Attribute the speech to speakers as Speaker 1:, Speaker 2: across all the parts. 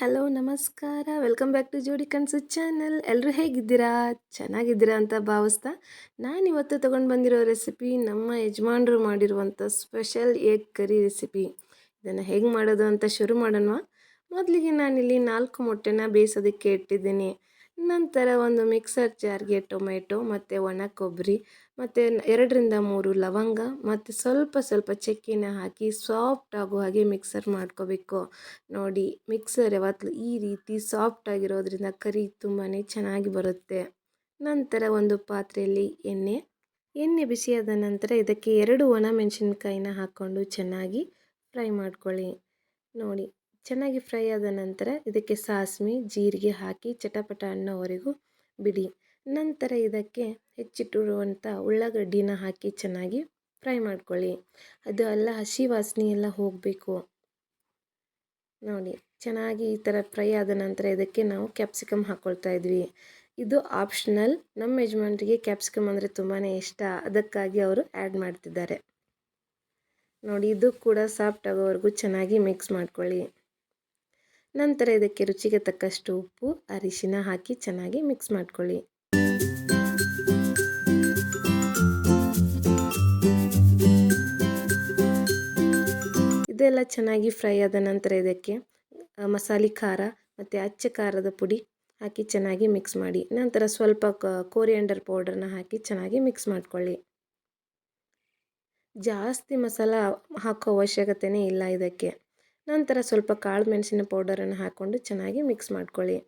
Speaker 1: Hello ನಮಸ್ಕಾರ. Welcome back to ಜೋಡಿ ಕನಸು ಚಾನಲ್. ಎಲ್ಲರೂ ಹೇಗಿದ್ದೀರಾ? ಚೆನ್ನಾಗಿದ್ದೀರಾ ಅಂತ ಭಾವಿಸ್ತಾ ನಾನಿವತ್ತು ತೊಗೊಂಡು ಬಂದಿರೋ ರೆಸಿಪಿ ನಮ್ಮ ಯಜಮಾನರು ಮಾಡಿರುವಂಥ ಸ್ಪೆಷಲ್ ಎಗ್ ಕರಿ ರೆಸಿಪಿ. ಇದನ್ನು ಹೇಗೆ ಮಾಡೋದು ಅಂತ ಶುರು ಮಾಡೋಣ. ಮೊದಲಿಗೆ ನಾನಿಲ್ಲಿ 4 ಮೊಟ್ಟೆನ ಬೇಯಿಸೋದಕ್ಕೆ ಇಟ್ಟಿದ್ದೀನಿ. ನಂತರ ಒಂದು ಮಿಕ್ಸರ್ ಜಾರ್ಗೆ ಟೊಮೆಟೊ ಮತ್ತು ಒಣ ಕೊಬ್ಬರಿ ಮತ್ತು 2ರಿಂದ 3 ಲವಂಗ ಮತ್ತು ಸ್ವಲ್ಪ ಚಕ್ಕೆನ ಹಾಕಿ ಸಾಫ್ಟ್ ಆಗೋ ಹಾಗೆ ಮಿಕ್ಸರ್ ಮಾಡ್ಕೋಬೇಕು. ನೋಡಿ, ಮಿಕ್ಸರ್ ಯಾವತ್ತೂ ಈ ರೀತಿ ಸಾಫ್ಟ್ ಆಗಿರೋದ್ರಿಂದ ಕರಿ ತುಂಬಾ ಚೆನ್ನಾಗಿ ಬರುತ್ತೆ. ನಂತರ ಒಂದು ಪಾತ್ರೆಯಲ್ಲಿ ಎಣ್ಣೆ ಬಿಸಿಯಾದ ನಂತರ ಇದಕ್ಕೆ 2 ಒಣ ಮೆಣಸಿನ್ಕಾಯಿನ ಹಾಕ್ಕೊಂಡು ಚೆನ್ನಾಗಿ ಫ್ರೈ ಮಾಡ್ಕೊಳ್ಳಿ. ನೋಡಿ, ಚೆನ್ನಾಗಿ ಫ್ರೈ ಆದ ನಂತರ ಇದಕ್ಕೆ ಸಾಸಿವೆ ಜೀರಿಗೆ ಹಾಕಿ ಚಟಪಟ ಅನ್ನೋವರೆಗೂ ಬಿಡಿ. ನಂತರ ಇದಕ್ಕೆ ಹೆಚ್ಚಿಟ್ಟಿರುವಂಥ ಉಳ್ಳಾಗಡ್ಡಿನ ಹಾಕಿ ಚೆನ್ನಾಗಿ ಫ್ರೈ ಮಾಡ್ಕೊಳ್ಳಿ. ಅದು ಎಲ್ಲ ಹಸಿ ವಾಸನೆ ಎಲ್ಲ ಹೋಗಬೇಕು. ನೋಡಿ, ಚೆನ್ನಾಗಿ ಈ ಥರ ಫ್ರೈ ಆದ ನಂತರ ಇದಕ್ಕೆ ನಾವು ಕ್ಯಾಪ್ಸಿಕಮ್ ಹಾಕ್ಕೊಳ್ತಾ ಇದ್ವಿ. ಇದು ಆಪ್ಷನಲ್. ನಮ್ಮ ಯಜಮಾನರಿಗೆ ಕ್ಯಾಪ್ಸಿಕಮ್ ಅಂದರೆ ತುಂಬಾ ಇಷ್ಟ, ಅದಕ್ಕಾಗಿ ಅವರು ಆ್ಯಡ್ ಮಾಡ್ತಿದ್ದಾರೆ. ನೋಡಿ, ಇದು ಕೂಡ ಸಾಫ್ಟ್ ಆಗೋವರೆಗೂ ಚೆನ್ನಾಗಿ ಮಿಕ್ಸ್ ಮಾಡ್ಕೊಳ್ಳಿ. ನಂತರ ಇದಕ್ಕೆ ರುಚಿಗೆ ತಕ್ಕಷ್ಟು ಉಪ್ಪು ಅರಿಶಿನ ಹಾಕಿ ಚೆನ್ನಾಗಿ ಮಿಕ್ಸ್ ಮಾಡ್ಕೊಳ್ಳಿ. ಇದೆಲ್ಲ ಚೆನ್ನಾಗಿ ಫ್ರೈ ಆದ ನಂತರ ಇದಕ್ಕೆ ಮಸಾಲೆ ಖಾರ ಮತ್ತು ಅಚ್ಚ ಖಾರದ ಪುಡಿ ಹಾಕಿ ಚೆನ್ನಾಗಿ ಮಿಕ್ಸ್ ಮಾಡಿ. ನಂತರ ಸ್ವಲ್ಪ ಕೋರಿಯಾಂಡರ್ ಪೌಡರ್ನ ಹಾಕಿ ಚೆನ್ನಾಗಿ ಮಿಕ್ಸ್ ಮಾಡ್ಕೊಳ್ಳಿ. ಜಾಸ್ತಿ ಮಸಾಲ ಹಾಕೋ ಅವಶ್ಯಕತೆಯೇ ಇಲ್ಲ ಇದಕ್ಕೆ. ನಂತರ ಸ್ವಲ್ಪ ಕಾಳು ಮೆಣಸಿನ ಪೌಡರನ್ನು ಹಾಕ್ಕೊಂಡು ಚೆನ್ನಾಗಿ ಮಿಕ್ಸ್ ಮಾಡ್ಕೊಳ್ಳಿ.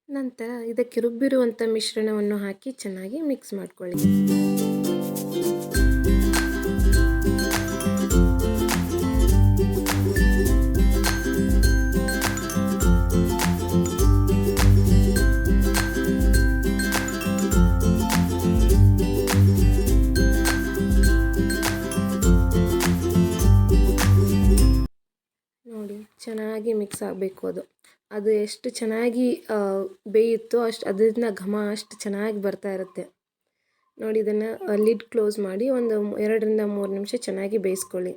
Speaker 1: ನಂತರ ಇದಕ್ಕೆ ರುಬ್ಬಿರುವಂಥ ಮಿಶ್ರಣವನ್ನು ಹಾಕಿ ಚೆನ್ನಾಗಿ ಮಿಕ್ಸ್ ಮಾಡ್ಕೊಳ್ಳಿ. ನೋಡಿ, ಚೆನ್ನಾಗಿ ಮಿಕ್ಸ್ ಆಗಬೇಕು. ಅದು ಎಷ್ಟು ಚೆನ್ನಾಗಿ ಬೇಯುತ್ತೋ ಅದರಿಂದ ಘಮ ಅಷ್ಟು ಚೆನ್ನಾಗಿ ಬರ್ತಾ ಇರುತ್ತೆ. ನೋಡಿ, ಇದನ್ನು ಲಿಡ್ ಕ್ಲೋಸ್ ಮಾಡಿ ಒಂದು 2ರಿಂದ 3 ನಿಮಿಷ ಚೆನ್ನಾಗಿ ಬೇಯಿಸ್ಕೊಳ್ಳಿ.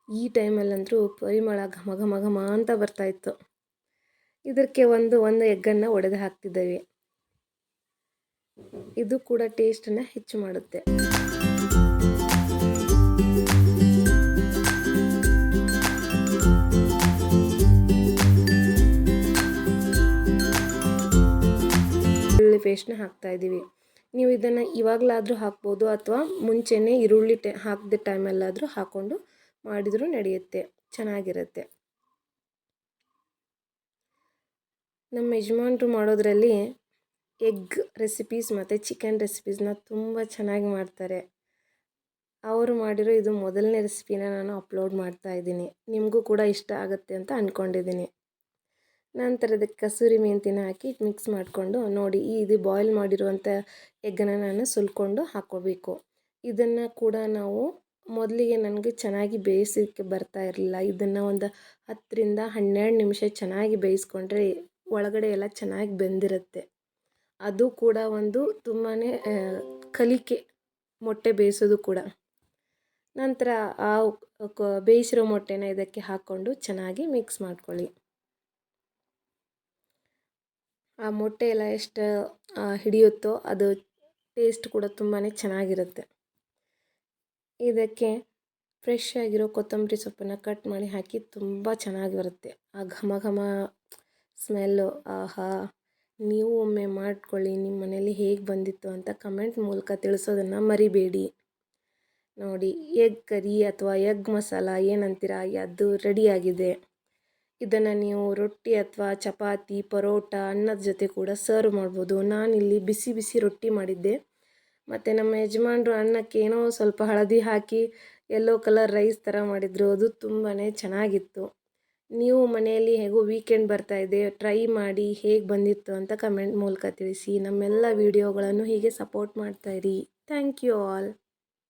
Speaker 1: ಈ ಟೈಮಲ್ಲಂತೂ ಪರಿಮಳ ಘಮ ಘಮ ಘಮ ಅಂತ ಬರ್ತಾಯಿತ್ತು. ಇದಕ್ಕೆ ಒಂದು ಎಗ್ಗನ್ನು ಒಡೆದು ಹಾಕ್ತಿದ್ದೇವೆ. ಇದು ಕೂಡ ಟೇಸ್ಟನ್ನು ಹೆಚ್ಚು ಮಾಡುತ್ತೆ. ಪೇಸ್ಟ್ನ ಹಾಕ್ತಾ ಇದ್ದೀವಿ. ನೀವು ಇದನ್ನು ಇವಾಗಲಾದರೂ ಹಾಕ್ಬೋದು ಅಥವಾ ಮುಂಚೆನೇ ಈರುಳ್ಳಿ ಹಾಕಿದ ಟೈಮಲ್ಲಾದರೂ ಹಾಕ್ಕೊಂಡು ಮಾಡಿದರೂ ನಡೆಯುತ್ತೆ, ಚೆನ್ನಾಗಿರುತ್ತೆ. ನಮ್ಮ ಯಜಮಾನರು ಮಾಡೋದ್ರಲ್ಲಿ ಎಗ್ ರೆಸಿಪೀಸ್ ಮತ್ತು ಚಿಕನ್ ರೆಸಿಪೀಸ್ನ ತುಂಬ ಚೆನ್ನಾಗಿ ಮಾಡ್ತಾರೆ. ಅವರು ಮಾಡಿರೋ ಇದು ಮೊದಲನೇ ರೆಸಿಪಿನ ನಾನು ಅಪ್ಲೋಡ್ ಮಾಡ್ತಾ ಇದ್ದೀನಿ. ನಿಮಗೂ ಕೂಡ ಇಷ್ಟ ಆಗುತ್ತೆ ಅಂತ ಅಂದ್ಕೊಂಡಿದ್ದೀನಿ. ನಂತರ ಇದಕ್ಕೆ ಕಸೂರಿ ಮೆಂತಿನ ಹಾಕಿ ಮಿಕ್ಸ್ ಮಾಡಿಕೊಂಡು ನೋಡಿ, ಇದು ಬಾಯ್ಲ್ ಮಾಡಿರುವಂಥ ಎಗ್ಗನ್ನು ನಾನು ಸುಲ್ಕೊಂಡು ಹಾಕ್ಕೋಬೇಕು. ಇದನ್ನು ಕೂಡ ನಾವು ಮೊದಲಿಗೆ ನನಗೆ ಚೆನ್ನಾಗಿ ಬೇಯಿಸೋಕ್ಕೆ ಬರ್ತಾ ಇರಲಿಲ್ಲ. ಇದನ್ನು ಒಂದು 10ರಿಂದ 12 ನಿಮಿಷ ಚೆನ್ನಾಗಿ ಬೇಯಿಸ್ಕೊಂಡ್ರೆ ಒಳಗಡೆ ಎಲ್ಲ ಚೆನ್ನಾಗಿ ಬೆಂದಿರುತ್ತೆ. ಅದು ಕೂಡ ಒಂದು ತುಂಬಾ ಕಲಿಕೆ, ಮೊಟ್ಟೆ ಬೇಯಿಸೋದು ಕೂಡ. ನಂತರ ಆ ಬೇಯಿಸಿರೋ ಮೊಟ್ಟೆನ ಇದಕ್ಕೆ ಹಾಕ್ಕೊಂಡು ಚೆನ್ನಾಗಿ ಮಿಕ್ಸ್ ಮಾಡ್ಕೊಳ್ಳಿ. ಆ ಮೊಟ್ಟೆ ಎಲ್ಲ ಎಷ್ಟು ಹಿಡಿಯುತ್ತೋ ಅದು ಟೇಸ್ಟ್ ಕೂಡ ತುಂಬಾ ಚೆನ್ನಾಗಿರುತ್ತೆ. ಇದಕ್ಕೆ ಫ್ರೆಶ್ ಆಗಿರೋ ಕೊತ್ತಂಬರಿ ಸೊಪ್ಪನ್ನು ಕಟ್ ಮಾಡಿ ಹಾಕಿ ತುಂಬ ಚೆನ್ನಾಗಿ ಬರುತ್ತೆ. ಆ ಘಮ ಘಮ ಸ್ಮೆಲ್ಲು, ಆಹಾ! ನೀವು ಒಮ್ಮೆ ಮಾಡ್ಕೊಳ್ಳಿ. ನಿಮ್ಮ ಮನೇಲಿ ಹೇಗೆ ಬಂದಿತ್ತು ಅಂತ ಕಮೆಂಟ್ ಮೂಲಕ ತಿಳಿಸೋದನ್ನು ಮರಿಬೇಡಿ. ನೋಡಿ, ಎಗ್ ಕರಿ ಅಥವಾ ಎಗ್ ಮಸಾಲ ಏನಂತೀರಾ, ಅದು ರೆಡಿಯಾಗಿದೆ. ಇದನ್ನು ನೀವು ರೊಟ್ಟಿ ಅಥವಾ ಚಪಾತಿ, ಪರೋಟ, ಅನ್ನದ ಜೊತೆ ಕೂಡ ಸರ್ವ್ ಮಾಡ್ಬೋದು. ನಾನಿಲ್ಲಿ ಬಿಸಿ ಬಿಸಿ ರೊಟ್ಟಿ ಮಾಡಿದ್ದೆ ಮತ್ತು ನಮ್ಮ ಯಜಮಾನರು ಅನ್ನಕ್ಕೆ ಏನೋ ಸ್ವಲ್ಪ ಹಳದಿ ಹಾಕಿ ಯೆಲ್ಲೋ ಕಲರ್ ರೈಸ್ ಥರ ಮಾಡಿದರು. ಅದು ತುಂಬಾ ಚೆನ್ನಾಗಿತ್ತು. ನೀವು ಮನೆಯಲ್ಲಿ ಹೇಗೋ ವೀಕೆಂಡ್ ಬರ್ತಾ ಇದೆ, ಟ್ರೈ ಮಾಡಿ ಹೇಗೆ ಬಂದಿತ್ತು ಅಂತ ಕಮೆಂಟ್ ಮೂಲಕ ತಿಳಿಸಿ. ನಮ್ಮೆಲ್ಲ ವೀಡಿಯೋಗಳನ್ನು ಹೀಗೆ ಸಪೋರ್ಟ್ ಮಾಡ್ತಾಯಿರಿ. Thank you all.